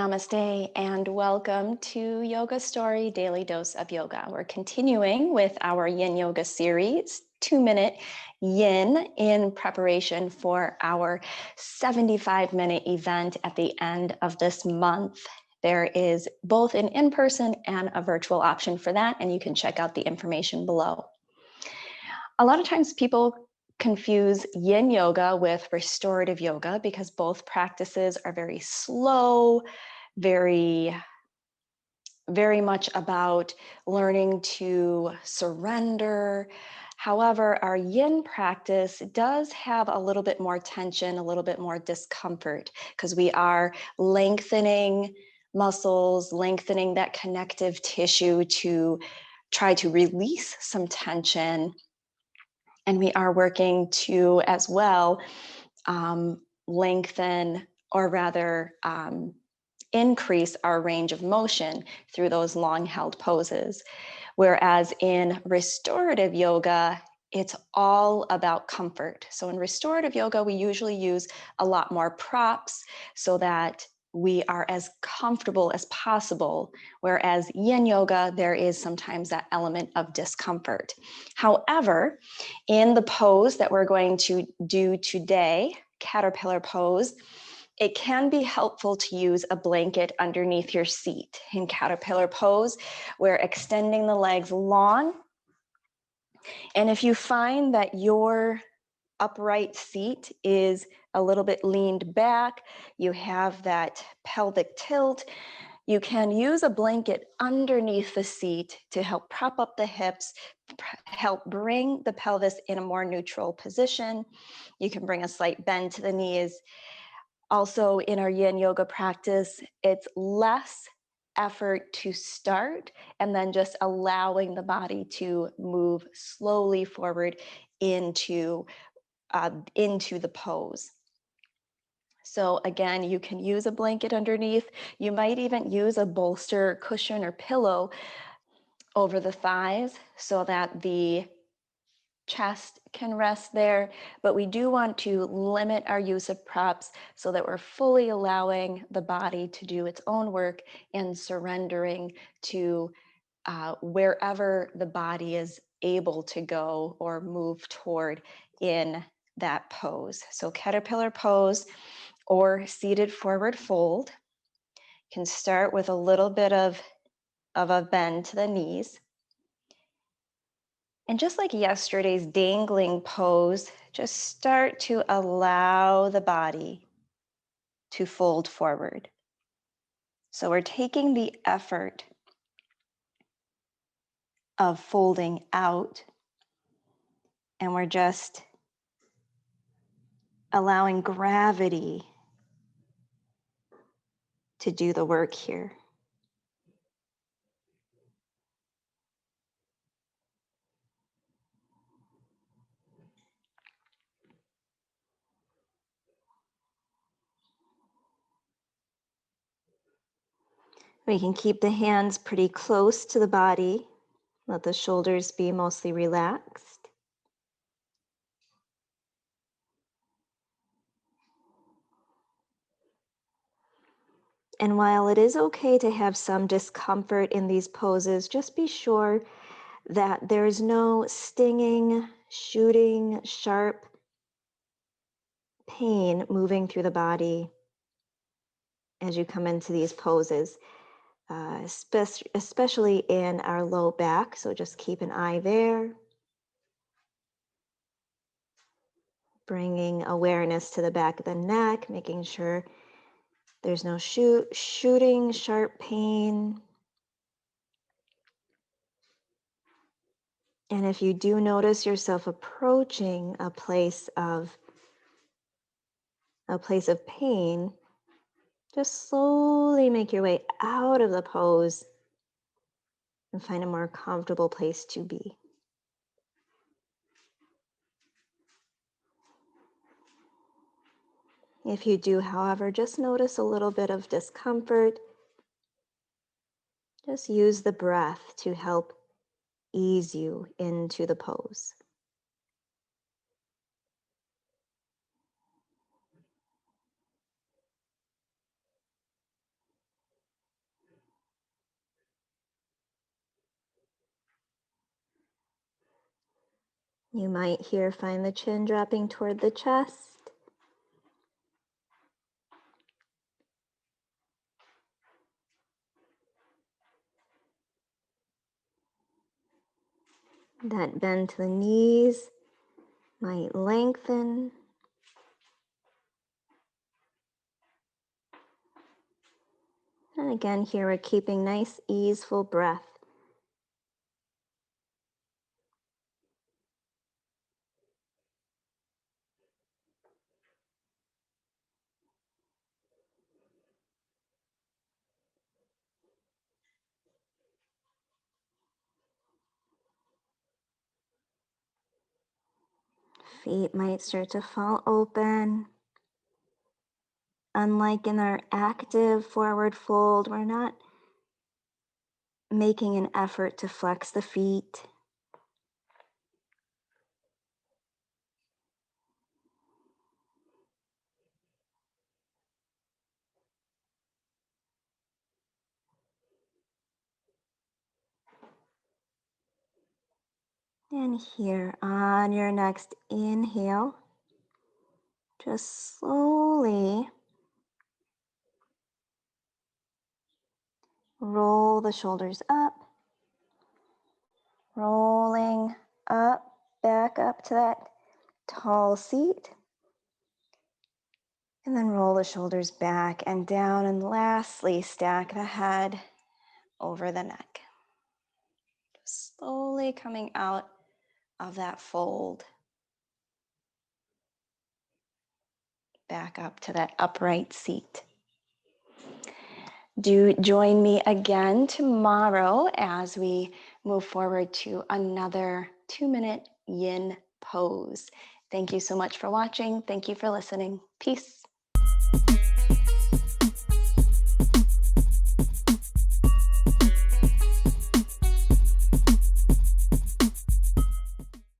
Namaste and welcome to Yoga Story Daily Dose of Yoga. We're continuing with our Yin Yoga Series, 2-minute Yin, in preparation for our 75-minute event at the end of this month. There is both an in-person and a virtual option for that, and you can check out the information below. A lot of times people confuse Yin Yoga with Restorative Yoga because both practices are very slow, very much about learning to surrender. However, our Yin practice does have a little bit more tension, a little bit more discomfort, because we are lengthening muscles, lengthening that connective tissue to try to release some tension. And we are working to, as well, lengthen, or rather increase our range of motion through those long held poses. Whereas in restorative yoga, it's all about comfort. So in restorative yoga, we usually use a lot more props so that we are as comfortable as possible. Whereas Yin Yoga, there is sometimes that element of discomfort. However, in the pose that we're going to do today, caterpillar pose, it can be helpful to use a blanket underneath your seat. In caterpillar pose, we're extending the legs long. And if you find that your upright seat is a little bit leaned back, you have that pelvic tilt, you can use a blanket underneath the seat to help prop up the hips, help bring the pelvis in a more neutral position. You can bring a slight bend to the knees. Also, in our Yin Yoga practice, it's less effort to start and then just allowing the body to move slowly forward into the pose. So again, you can use a blanket underneath. You might even use a bolster, cushion, or pillow over the thighs so that the chest can rest there, but we do want to limit our use of props so that we're fully allowing the body to do its own work and surrendering to wherever the body is able to go or move toward in that pose. So caterpillar pose or seated forward fold can start with a little bit of a bend to the knees. And just like yesterday's dangling pose, just start to allow the body to fold forward. So we're taking the effort of folding out, and we're just allowing gravity to do the work here. We can keep the hands pretty close to the body. Let the shoulders be mostly relaxed. And while it is okay to have some discomfort in these poses, just be sure that there's no stinging, shooting, sharp pain moving through the body as you come into these poses, especially in our low back. So just keep an eye there. Bringing awareness to the back of the neck, making sure there's no shooting, sharp pain. And if you do notice yourself approaching a place of pain, just slowly make your way out of the pose and find a more comfortable place to be. If you do, however, just notice a little bit of discomfort. Just use the breath to help ease you into the pose. You might here find the chin dropping toward the chest. That bend to the knees might lengthen. And again, here we're keeping nice, easeful breath. Feet might start to fall open. Unlike in our active forward fold, we're not making an effort to flex the feet. And here on your next inhale, just slowly roll the shoulders up, rolling up, back up to that tall seat. And then roll the shoulders back and down. And lastly, stack the head over the neck. Just slowly coming out of that fold. Back up to that upright seat. Do join me again tomorrow as we move forward to another 2-minute yin pose. Thank you so much for watching. Thank you for listening. Peace.